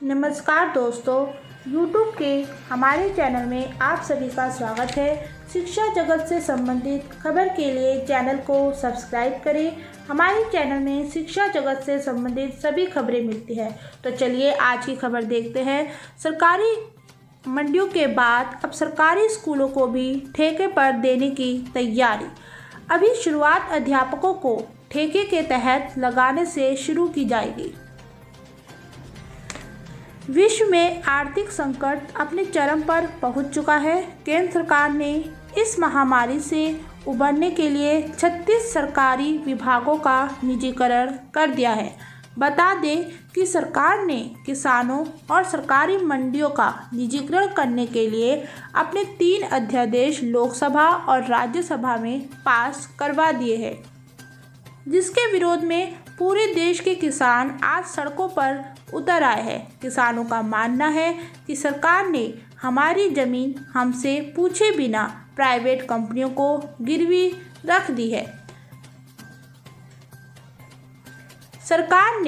नमस्कार दोस्तों, YouTube के हमारे चैनल में आप सभी का स्वागत है। शिक्षा जगत से संबंधित खबर के लिए चैनल को सब्सक्राइब करें। हमारे चैनल में शिक्षा जगत से संबंधित सभी खबरें मिलती हैं। तो चलिए आज की खबर देखते हैं। सरकारी मंडियों के बाद अब सरकारी स्कूलों को भी ठेके पर देने की तैयारी। अभी शुरुआत अध्यापकों को ठेके के तहत लगाने से शुरू की जाएगी। विश्व में आर्थिक संकट अपने चरम पर पहुंच चुका है। केंद्र सरकार ने इस महामारी से उबरने के लिए 36 सरकारी विभागों का निजीकरण कर दिया है। बता दें कि सरकार ने किसानों और सरकारी मंडियों का निजीकरण करने के लिए अपने 3 अध्यादेश लोकसभा और राज्यसभा में पास करवा दिए हैं, जिसके विरोध में पूरे देश के किसान आज सड़कों पर उतर आए हैं। किसानों का मानना है कि सरकार ने हमारी ज़मीन हमसे पूछे बिना प्राइवेट कंपनियों को गिरवी रख दी है। सरकार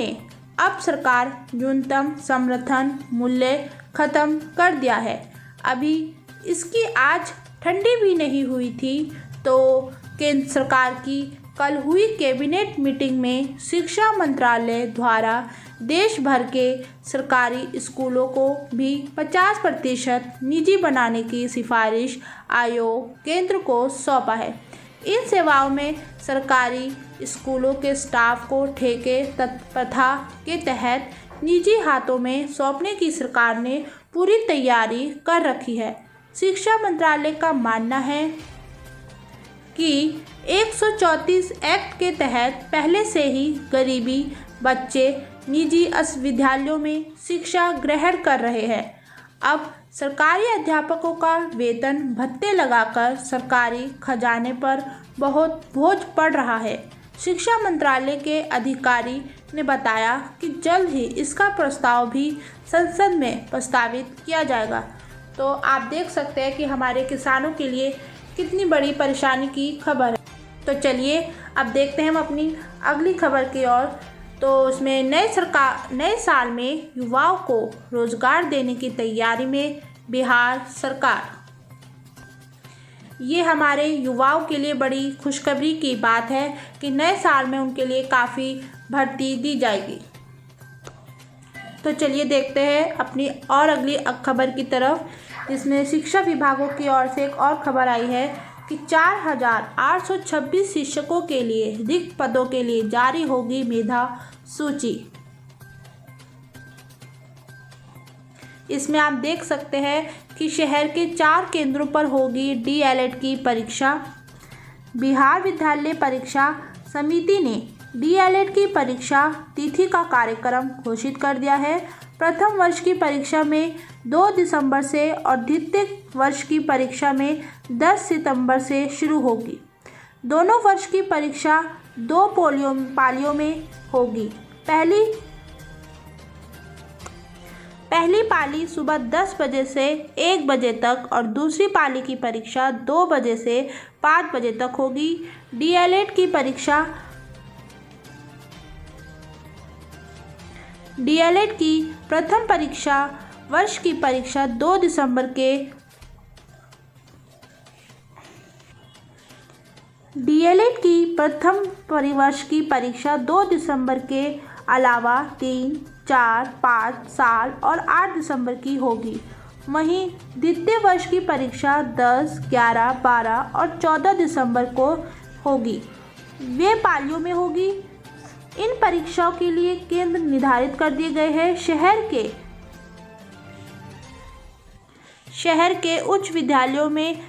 न्यूनतम समर्थन मूल्य खत्म कर दिया है। अभी इसकी आज ठंडी भी नहीं हुई थी तो केंद्र सरकार की कल हुई कैबिनेट मीटिंग में शिक्षा मंत्रालय द्वारा देश भर के सरकारी स्कूलों को भी 50% निजी बनाने की सिफारिश आयोग केंद्र को सौंपा है। इन सेवाओं में सरकारी स्कूलों के स्टाफ को ठेके प्रथा के तहत निजी हाथों में सौंपने की सरकार ने पूरी तैयारी कर रखी है। शिक्षा मंत्रालय का मानना है कि 134 एक्ट के तहत पहले से ही गरीबी बच्चे निजी विद्यालयों में शिक्षा ग्रहण कर रहे हैं। अब सरकारी अध्यापकों का वेतन भत्ते लगाकर सरकारी खजाने पर बहुत बोझ पड़ रहा है। शिक्षा मंत्रालय के अधिकारी ने बताया कि जल्द ही इसका प्रस्ताव भी संसद में प्रस्तावित किया जाएगा। तो आप देख सकते हैं कि हमारे किसानों के लिए कितनी बड़ी परेशानी की खबर है। तो चलिए अब देखते हैं हम अपनी अगली खबर की ओर। तो उसमें नए साल में युवाओं को रोजगार देने की तैयारी में बिहार सरकार। ये हमारे युवाओं के लिए बड़ी खुशखबरी की बात है कि नए साल में उनके लिए काफ़ी भर्ती दी जाएगी। तो चलिए देखते हैं अपनी और अगली खबर की तरफ, जिसमें शिक्षा विभागों की ओर से एक और खबर आई है कि 4,826 शिक्षकों के लिए रिक्त पदों के लिए जारी होगी मेधा सूची। इसमें आप देख सकते हैं कि शहर के 4 केंद्रों पर होगी DLED की परीक्षा। बिहार विद्यालय परीक्षा समिति ने DLED की परीक्षा तिथि का कार्यक्रम घोषित कर दिया है। प्रथम वर्ष की परीक्षा में 2 दिसंबर से और द्वितीय वर्ष की परीक्षा में 10 सितंबर से शुरू होगी। दोनों वर्ष की परीक्षा 2 पालियों में होगी। पहली पाली सुबह 10 बजे से 1 बजे तक और दूसरी पाली की परीक्षा 2 बजे से 5 बजे तक होगी। DLED की प्रथम परीक्षा वर्ष की परीक्षा 2 दिसंबर के DLED की प्रथम परिवर्ष की परीक्षा 2 दिसंबर के अलावा 3, 4, 5 साल और 8 दिसंबर की होगी। वहीं द्वितीय वर्ष की परीक्षा 10, 11, 12 और 14 दिसंबर को होगी। वे पालियों में होगी। इन परीक्षाओं के लिए केंद्र निर्धारित कर दिए गए हैं। शहर के उच्च विद्यालयों में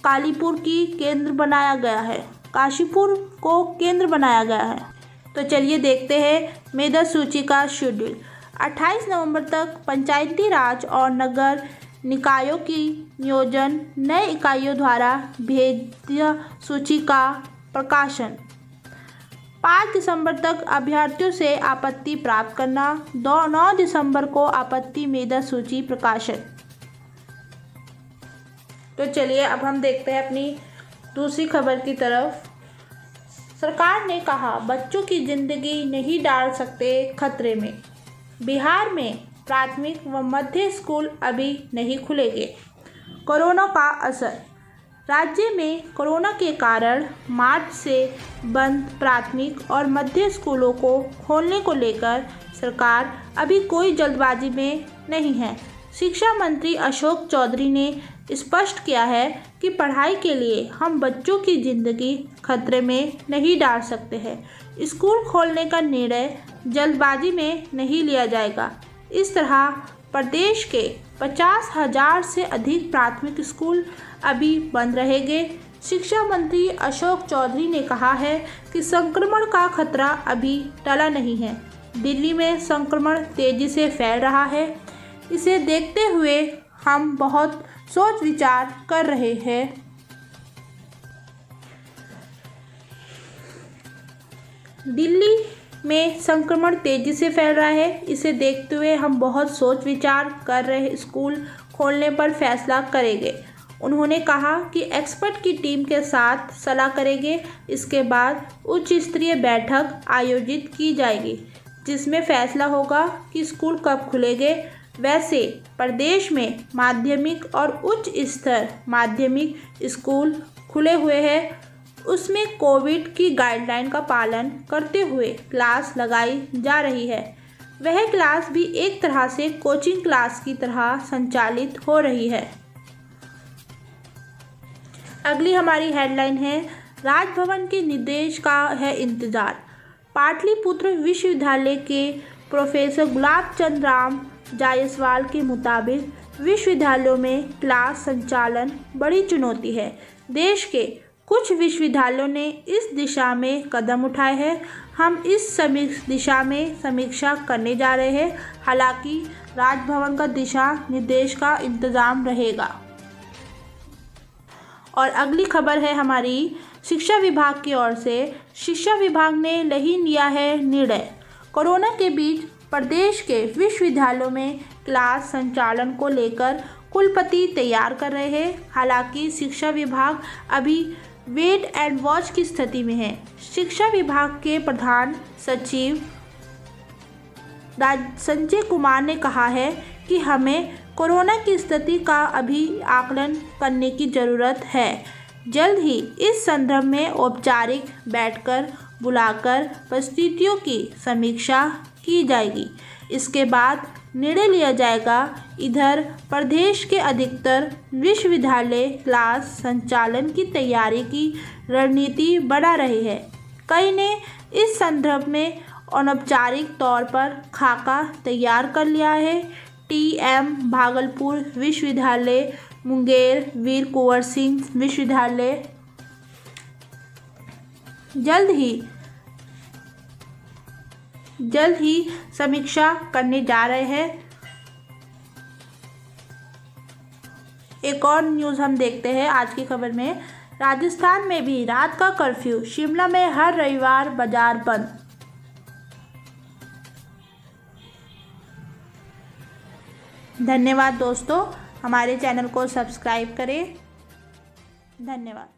काशीपुर को केंद्र बनाया गया है। तो चलिए देखते हैं मेधा सूची का शेड्यूल। 28 नवंबर तक पंचायती राज और नगर निकायों की नियोजन नए इकाइयों द्वारा मेधा सूची का प्रकाशन। 5 दिसंबर तक अभ्यर्थियों से आपत्ति प्राप्त करना। 9 दिसंबर को आपत्ति मेधा सूची प्रकाशन। तो चलिए अब हम देखते हैं अपनी दूसरी खबर की तरफ। सरकार ने कहा बच्चों की जिंदगी नहीं डाल सकते खतरे में। बिहार में प्राथमिक व मध्य स्कूल अभी नहीं खुलेंगे। कोरोना का असर। राज्य में कोरोना के कारण मार्च से बंद प्राथमिक और मध्य स्कूलों को खोलने को लेकर सरकार अभी कोई जल्दबाजी में नहीं है। शिक्षा मंत्री अशोक चौधरी ने स्पष्ट किया है कि पढ़ाई के लिए हम बच्चों की ज़िंदगी खतरे में नहीं डाल सकते हैं। स्कूल खोलने का निर्णय जल्दबाजी में नहीं लिया जाएगा। इस तरह प्रदेश के 50,000 से अधिक प्राथमिक स्कूल अभी बंद रहेंगे। शिक्षा मंत्री अशोक चौधरी ने कहा है कि संक्रमण का खतरा अभी टला नहीं है। दिल्ली में संक्रमण तेजी से फैल रहा है। इसे देखते हुए हम बहुत सोच विचार कर रहे हैं। दिल्ली में संक्रमण तेजी से फैल रहा है। इसे देखते हुए हम बहुत सोच विचार कर रहे स्कूल खोलने पर फैसला करेंगे। उन्होंने कहा कि एक्सपर्ट की टीम के साथ सलाह करेंगे। इसके बाद उच्च स्तरीय बैठक आयोजित की जाएगी जिसमें फैसला होगा कि स्कूल कब खुलेंगे। वैसे प्रदेश में माध्यमिक और उच्च स्तर माध्यमिक स्कूल खुले हुए हैं। उसमें कोविड की गाइडलाइन का पालन करते हुए क्लास लगाई जा रही है। वह क्लास भी एक तरह से कोचिंग क्लास की तरह संचालित हो रही है। अगली हमारी हेडलाइन है, राजभवन के निर्देश का है इंतजार। पाटलिपुत्र विश्वविद्यालय के प्रोफेसर गुलाब चंद राम जायसवाल के मुताबिक विश्वविद्यालयों में क्लास संचालन बड़ी चुनौती है। देश के कुछ विश्वविद्यालयों ने इस दिशा में कदम उठाए हैं। हम इस दिशा में समीक्षा करने जा रहे हैं। हालांकि राजभवन का दिशा निर्देश का इंतजाम रहेगा। और अगली खबर है हमारी शिक्षा विभाग की ओर से। शिक्षा विभाग ने नहीं लिया है निर्णय। कोरोना के बीच प्रदेश के विश्वविद्यालयों में क्लास संचालन को लेकर कुलपति तैयार कर रहे हैं। हालांकि शिक्षा विभाग अभी वेट एंड वॉच की स्थिति में है। शिक्षा विभाग के प्रधान सचिव संजय कुमार ने कहा है कि हमें कोरोना की स्थिति का अभी आकलन करने की ज़रूरत है। जल्द ही इस संदर्भ में औपचारिक बैठक बुलाकर परिस्थितियों की समीक्षा की जाएगी। इसके बाद निर्णय लिया जाएगा। इधर प्रदेश के अधिकतर विश्वविद्यालय क्लास संचालन की तैयारी की रणनीति बना रहे हैं। कई ने इस संदर्भ में अनौपचारिक तौर पर खाका तैयार कर लिया है। TM भागलपुर विश्वविद्यालय, मुंगेर वीर कुंवर सिंह विश्वविद्यालय जल्द ही समीक्षा करने जा रहे हैं। एक और न्यूज़ हम देखते हैं आज की खबर में। राजस्थान में भी रात का कर्फ्यू। शिमला में हर रविवार बाजार बंद। धन्यवाद दोस्तों, हमारे चैनल को सब्सक्राइब करें। धन्यवाद।